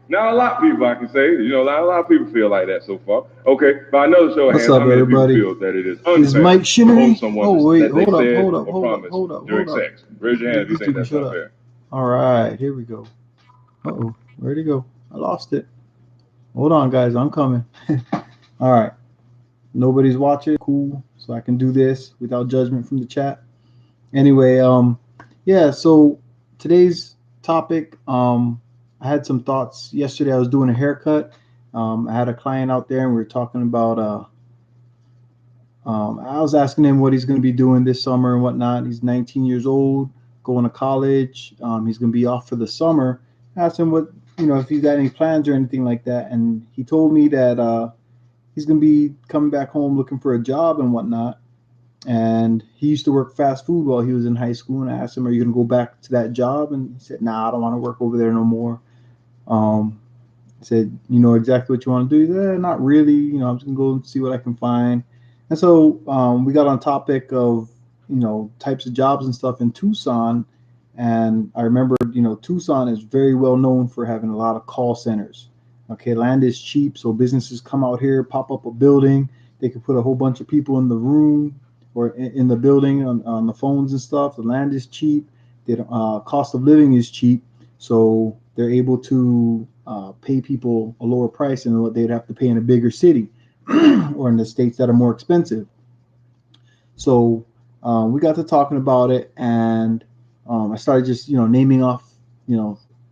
Now, a lot of people, I can say, a lot of people feel like that so far. Okay, by another show of What's hands, up, how many people everybody? feel that it is Is unfair Mike to hold Shinery? someone Oh wait, that they hold up, said hold up, or hold up, promised hold up, during hold up. sex? Raise your hand if you These think people that's shut up. unfair. All right, here we go. Uh-oh, where'd it go? I lost it. Hold on, guys, I'm coming. All right, nobody's watching. Cool, so I can do this without judgment from the chat. Anyway, yeah. So today's topic, I had some thoughts yesterday. I was doing a haircut. I had a client out there, and we were talking about I was asking him what he's going to be doing this summer and whatnot. He's 19 years old, going to college. He's going to be off for the summer. I asked him what, if he's got any plans or anything like that. And he told me that he's going to be coming back home looking for a job and whatnot. And he used to work fast food while he was in high school. And I asked him, "Are you going to go back to that job?" And he said, "Nah, I don't want to work over there no more." Um, I said, "You know exactly what you want to do?" He said, "Not really. I'm just gonna go and see what I can find." And so we got on topic of types of jobs and stuff in Tucson, and I remember Tucson is very well known for having a lot of call centers. Okay, land is cheap, so businesses come out here, pop up a building. They can put a whole bunch of people in the room or in the building on the phones and stuff. The land is cheap. The cost of living is cheap, so they're able to pay people a lower price than what they'd have to pay in a bigger city or in the states that are more expensive. So we got to talking about it, and I started just naming off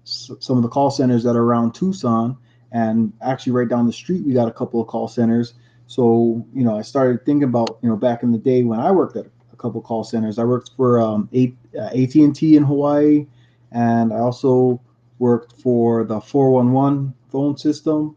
some of the call centers that are around Tucson, and actually right down the street we got a couple of call centers. So I started thinking about back in the day when I worked at a couple of call centers. I worked for AT&T in Hawaii, and I also worked for the 411 phone system,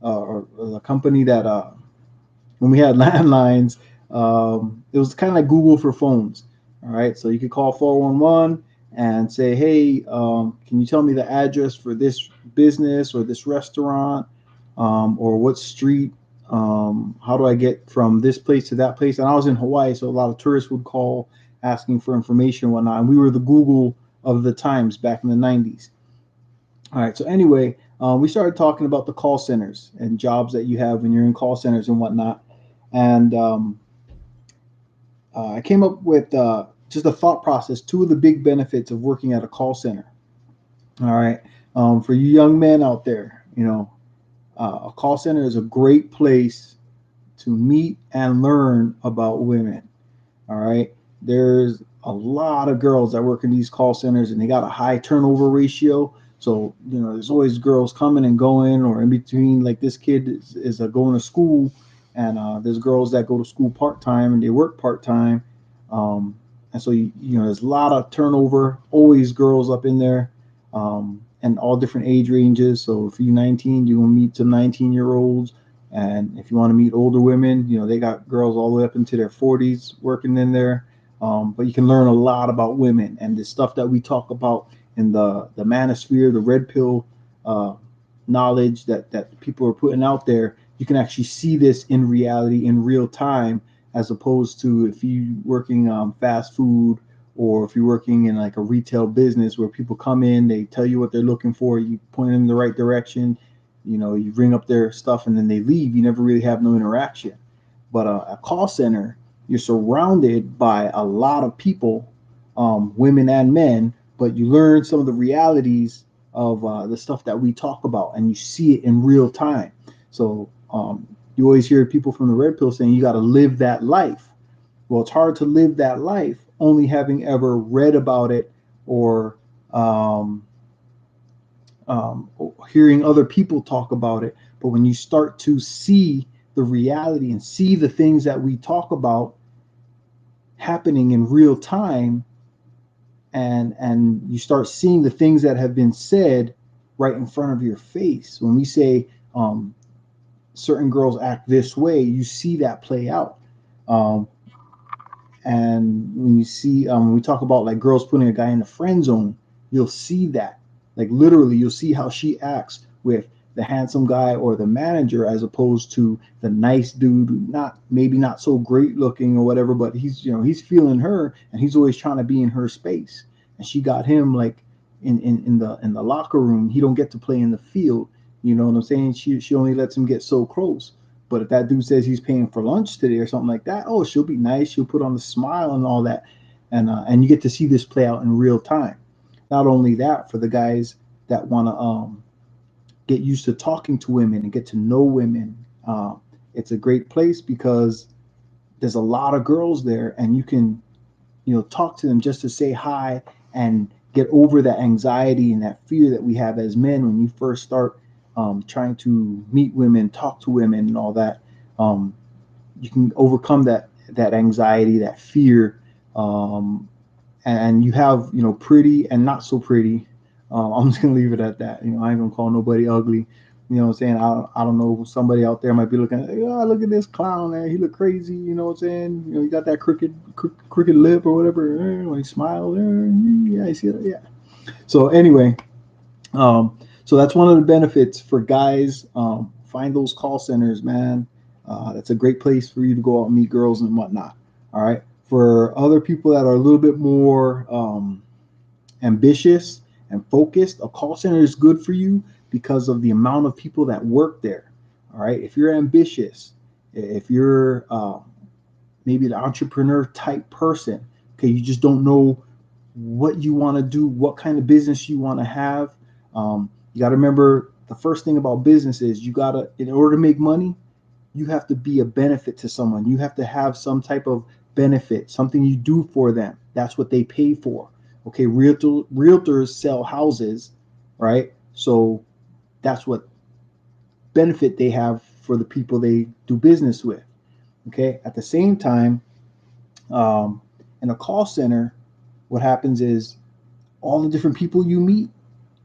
or the company that when we had landlines, it was kind of like Google for phones. All right, so you could call 411 and say, "Hey, can you tell me the address for this business or this restaurant, or what street? How do I get from this place to that place?" And I was in Hawaii, so a lot of tourists would call asking for information and whatnot. And we were the Google of the times back in the 90s. All right. So anyway, we started talking about the call centers and jobs that you have when you're in call centers and whatnot. And I came up with just a thought process. Two of the big benefits of working at a call center. All right. For you young men out there, a call center is a great place to meet and learn about women. All right. There's a lot of girls that work in these call centers, and they got a high turnover ratio. So, there's always girls coming and going, or in between. Like this kid is going to school, and there's girls that go to school part time and they work part time. And so, there's a lot of turnover, always girls up in there, and all different age ranges. So, if you're 19, you will meet some 19-year-olds. And if you want to meet older women, they got girls all the way up into their 40s working in there. But you can learn a lot about women and the stuff that we talk about in the manosphere, the red pill uh, knowledge that people are putting out there. You can actually see this in reality in real time, as opposed to if you working fast food, or if you're working in like a retail business where people come in, they tell you what they're looking for, you point them in the right direction, you bring up their stuff and then they leave. You never really have no interaction. But a call center, you're surrounded by a lot of people, women and men, but you learn some of the realities of the stuff that we talk about, and you see it in real time. So you always hear people from the red pill saying you got to live that life. Well, it's hard to live that life only having ever read about it, or um, hearing other people talk about it. But when you start to see the reality and see the things that we talk about happening in real time, and you start seeing the things that have been said right in front of your face. When we say certain girls act this way, you see that play out. Um, and when you see when we talk about like girls putting a guy in the friend zone, you'll see that, like literally you'll see how she acts with the handsome guy or the manager, as opposed to the nice dude, not maybe not so great looking or whatever, but he's feeling her, and he's always trying to be in her space, and she got him like in the locker room, he don't get to play in the field. You know what I'm saying? She only lets him get so close. But if that dude says he's paying for lunch today or something like that, oh, she'll be nice. She'll put on a smile and all that, and you get to see this play out in real time. Not only that, for the guys that want to get used to talking to women and get to know women, it's a great place because there's a lot of girls there, and you can talk to them just to say hi and get over that anxiety and that fear that we have as men when you first start trying to meet women, talk to women, and all that. Um, you can overcome that anxiety, that fear, um, and you have pretty and not so pretty. I'm just gonna leave it at that. I ain't gonna call nobody ugly. You know what I'm saying? I don't know. Somebody out there might be looking at, oh, look at this clown there. He look crazy. You know what I'm saying? He got that crooked lip or whatever. When he smiles, yeah, I see that. Yeah. So anyway, so that's one of the benefits for guys. Find those call centers, man. That's a great place for you to go out and meet girls and whatnot. All right. For other people that are a little bit more ambitious and focused, a call center is good for you because of the amount of people that work there. All right. If you're ambitious, if you're maybe the entrepreneur type person, okay, you just don't know what you want to do, what kind of business you want to have. You got to remember the first thing about business is you got to, in order to make money, you have to be a benefit to someone. You have to have some type of benefit, something you do for them. That's what they pay for. Okay, realtors sell houses, right? So that's what benefit they have for the people they do business with. Okay, at the same time, in a call center, what happens is all the different people you meet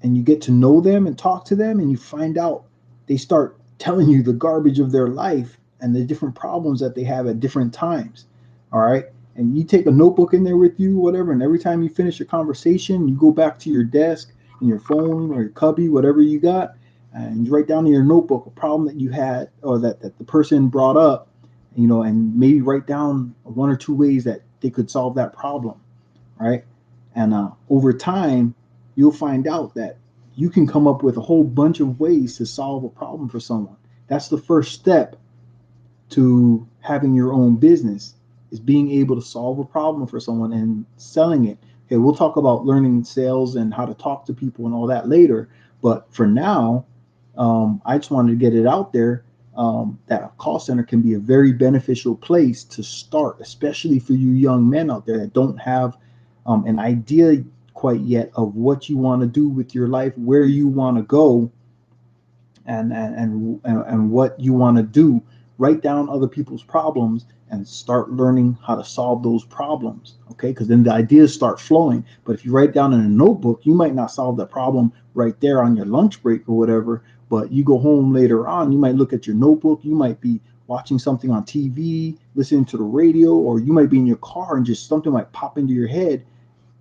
and you get to know them and talk to them and you find out they start telling you the garbage of their life and the different problems that they have at different times. All right. And you take a notebook in there with you, whatever, and every time you finish a conversation, you go back to your desk and your phone or your cubby, whatever you got, and you write down in your notebook a problem that you had or that the person brought up, and maybe write down one or two ways that they could solve that problem. Right. And over time, you'll find out that you can come up with a whole bunch of ways to solve a problem for someone. That's the first step to having your own business, is being able to solve a problem for someone and selling it. Okay, we'll talk about learning sales and how to talk to people and all that later. But for now, I just wanted to get it out there that a call center can be a very beneficial place to start, especially for you young men out there that don't have an idea quite yet of what you want to do with your life, where you want to go, and what you want to do. Write down other people's problems and start learning how to solve those problems. Okay, because then the ideas start flowing. But if you write down in a notebook, you might not solve the problem right there on your lunch break or whatever. But you go home later on, you might look at your notebook. You might be watching something on TV, listening to the radio, or you might be in your car and just something might pop into your head,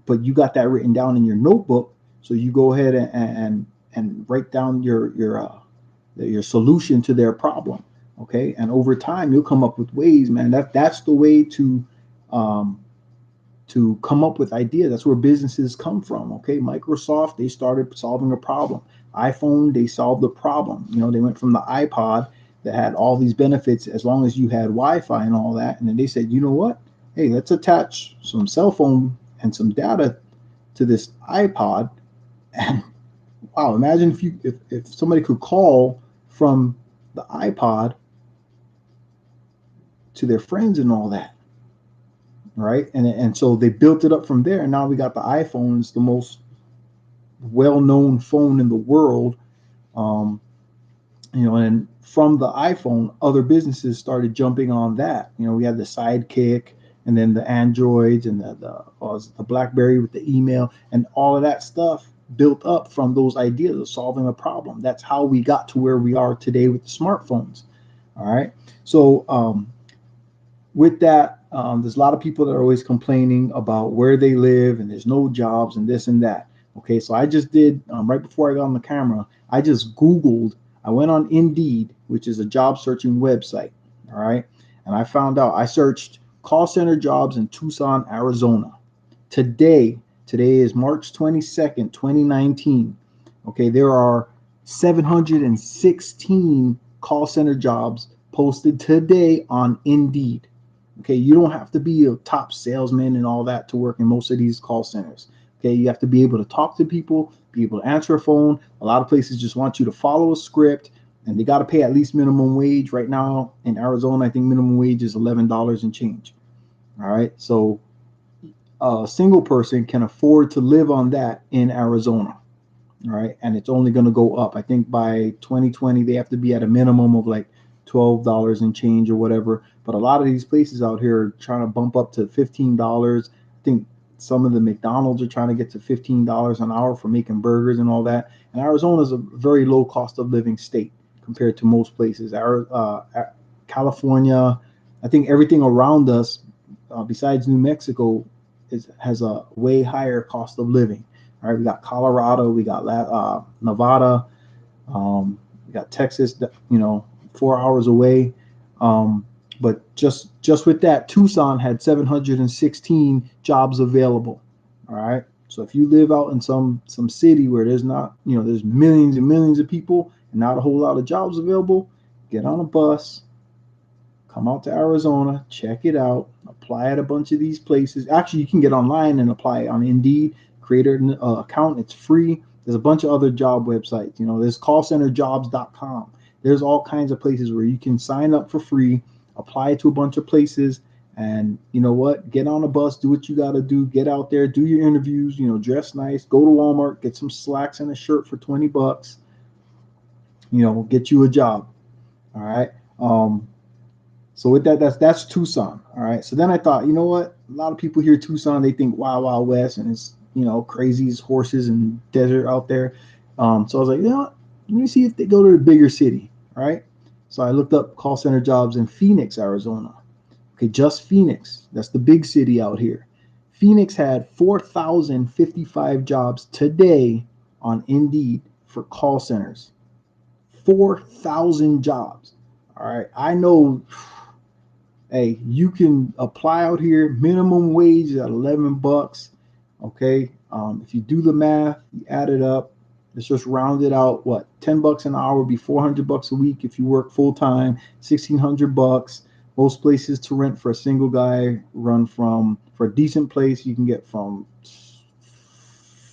but you got that written down in your notebook. So you go ahead and write down your solution to their problem. Okay, and over time you'll come up with ways, man. That's the way um, to come up with ideas. That's where businesses come from. Okay, Microsoft, they started solving a problem. iPhone, they solved the problem. They went from the iPod that had all these benefits as long as you had Wi-Fi and all that, and then they said, you know what? Hey, let's attach some cell phone and some data to this iPod. And wow, imagine if somebody could call from the iPod to their friends and all that, right? And so they built it up from there, and now we got the iPhone. It's the most well-known phone in the world. um, and from the iPhone, other businesses started jumping on that. We had the Sidekick, and then the Androids, and the BlackBerry with the email, and all of that stuff built up from those ideas of solving a problem. That's how we got to where we are today with the smartphones. All right. So with that, there's a lot of people that are always complaining about where they live and there's no jobs and this and that. Okay, so I just did, right before I got on the camera, I just Googled, I went on Indeed, which is a job searching website. All right, and I found out, I searched call center jobs in Tucson, Arizona. Today, Today is March 22nd, 2019. Okay, there are 716 call center jobs posted today on Indeed. Okay, you don't have to be a top salesman and all that to work in most of these call centers. Okay, you have to be able to talk to people, be able to answer a phone. A lot of places just want you to follow a script, and they got to pay at least minimum wage. Right now in Arizona, I think minimum wage is $11 and change. All right, so a single person can afford to live on that in Arizona. All right, and it's only going to go up. I think by 2020 they have to be at a minimum of like $12 and change or whatever. But a lot of these places out here are trying to bump up to $15. I think some of the McDonald's are trying to get to $15 an hour for making burgers and all that. And Arizona is a very low cost of living state compared to most places. California, I think everything around us, besides New Mexico, has a way higher cost of living. All right, we got Colorado, we got Nevada, we got Texas, 4 hours away. But just with that, Tucson had 716 jobs available. All right, so if you live out in some city where there's not, there's millions and millions of people and not a whole lot of jobs available, get on a bus, come out to Arizona, check it out, apply at a bunch of these places. Actually, you can get online and apply on Indeed, create an account. It's free. There's a bunch of other job websites. There's callcenterjobs.com. There's all kinds of places where you can sign up for free, apply to a bunch of places, and you know what? Get on a bus, do what you got to do, get out there, do your interviews, dress nice, go to Walmart, get some slacks and a shirt for $20, get you a job. All right. So with that, that's Tucson. All right. So then I thought, you know what? A lot of people hear Tucson, they think Wild Wild West, and it's crazy as horses and desert out there. So I was like, let me see if they go to the bigger city. All right. So I looked up call center jobs in Phoenix, Arizona. Okay, just Phoenix. That's the big city out here. Phoenix had 4,055 jobs today on Indeed for call centers. 4,000 jobs. All right. I know. Hey, you can apply out here. Minimum wage at $11. Okay. If you do the math, you add it up. Let's just round it out. What, $10 an hour would be $400 a week if you work full time. $1,600. Most places to rent for a single guy run from, for a decent place, you can get from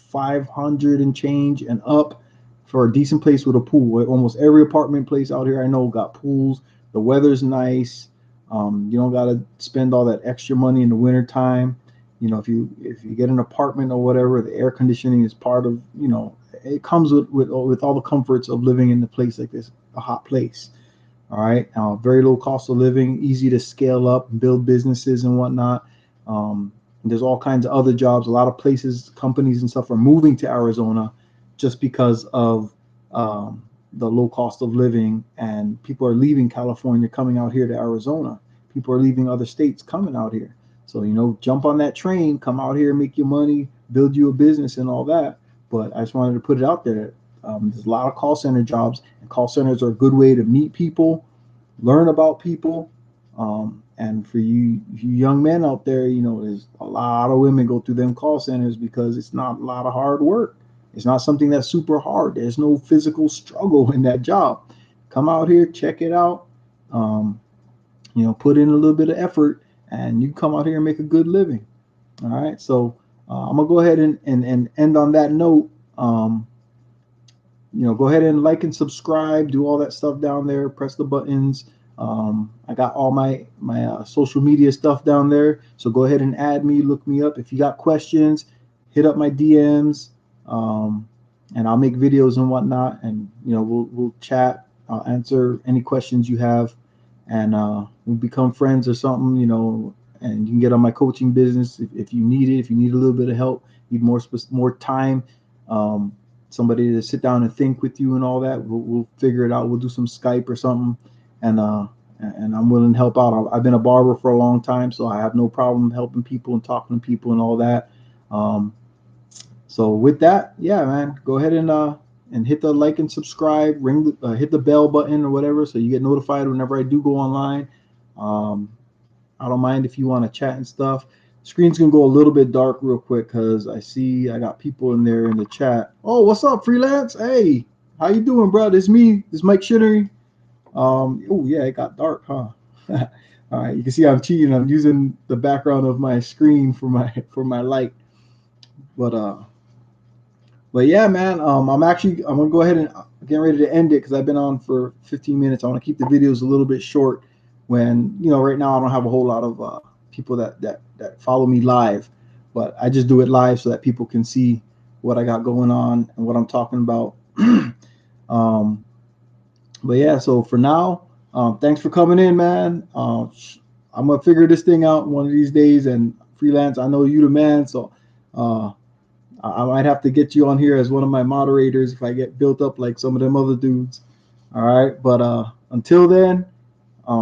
500 and change and up for a decent place with a pool. Almost every apartment place out here I know got pools. The weather's nice. You don't got to spend all that extra money in the winter time. If you get an apartment or whatever, the air conditioning is part of, it comes with all the comforts of living in a place like this, a hot place. All right. Very low cost of living, easy to scale up and build businesses and whatnot. There's all kinds of other jobs. A lot of places, companies and stuff are moving to Arizona just because of the low cost of living, and people are leaving California, coming out here to Arizona. People are leaving other states, coming out here. So, jump on that train, come out here, make your money, build you a business and all that. But I just wanted to put it out there. There's a lot of call center jobs, and call centers are a good way to meet people, learn about people. And for you young men out there, there's a lot of women go through them call centers because it's not a lot of hard work. It's not something that's super hard. There's no physical struggle in that job. Come out here, check it out. Put in a little bit of effort, and you come out here and make a good living. All right. So I'm gonna go ahead and end on that note. Go ahead and like and subscribe. Do all that stuff down there. Press the buttons. I got all my social media stuff down there. So go ahead and add me. Look me up. If you got questions, hit up my DMs. And I'll make videos and whatnot, and we'll chat. I'll answer any questions you have, and we'll become friends or something. And you can get on my coaching business if you need it. If you need a little bit of help, need more time, somebody to sit down and think with you and all that. We'll figure it out. We'll do some Skype or something, and I'm willing to help out. I've been a barber for a long time, so I have no problem helping people and talking to people and all that. So with that, yeah, man, go ahead and hit the like and subscribe, hit the bell button or whatever, so you get notified whenever I do go online. I don't mind if you want to chat and stuff. Screen's gonna go a little bit dark real quick because I see I got people in there in the chat. Oh, what's up, freelance? Hey, how you doing, bro? This me. This Mike Shittery. Oh yeah, it got dark, huh? All right, you can see I'm cheating. I'm using the background of my screen for my light. But yeah, man. I'm gonna go ahead and get ready to end it because I've been on for 15 minutes. I want to keep the videos a little bit short. When right now I don't have a whole lot of people that follow me live, but I just do it live so that people can see what I got going on and what I'm talking about. um, but yeah, so for now, thanks for coming in, man. I'm gonna figure this thing out one of these days. And freelance, I know you the man, so uh, I might have to get you on here as one of my moderators if I get built up like some of them other dudes. All right, but until then,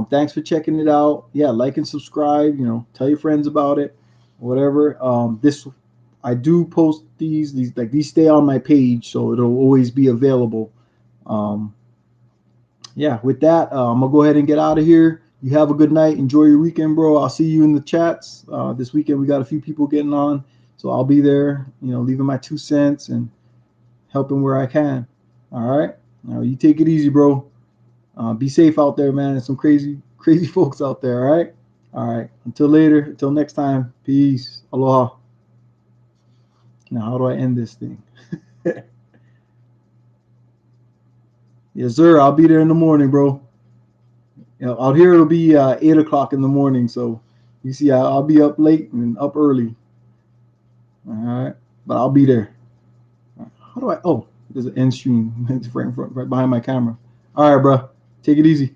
thanks for checking it out. Yeah, like and subscribe. Tell your friends about it, whatever. This I do post these stay on my page, so it'll always be available. Um, yeah, with that, I'm gonna go ahead and get out of here. You have a good night. Enjoy your weekend, bro. I'll see you in the chats. This weekend we got a few people getting on, so I'll be there. Leaving my 2 cents and helping where I can. All right. Now you take it easy, bro. Be safe out there, man. There's some crazy, crazy folks out there. All right. All right. Until later. Until next time. Peace. Aloha. Now, how do I end this thing? Yes, sir. I'll be there in the morning, bro. Out here it'll be 8 o'clock in the morning. So you see, I'll be up late and up early. All right. But I'll be there. How do I? Oh, there's an end stream right behind my camera. All right, bro. Take it easy.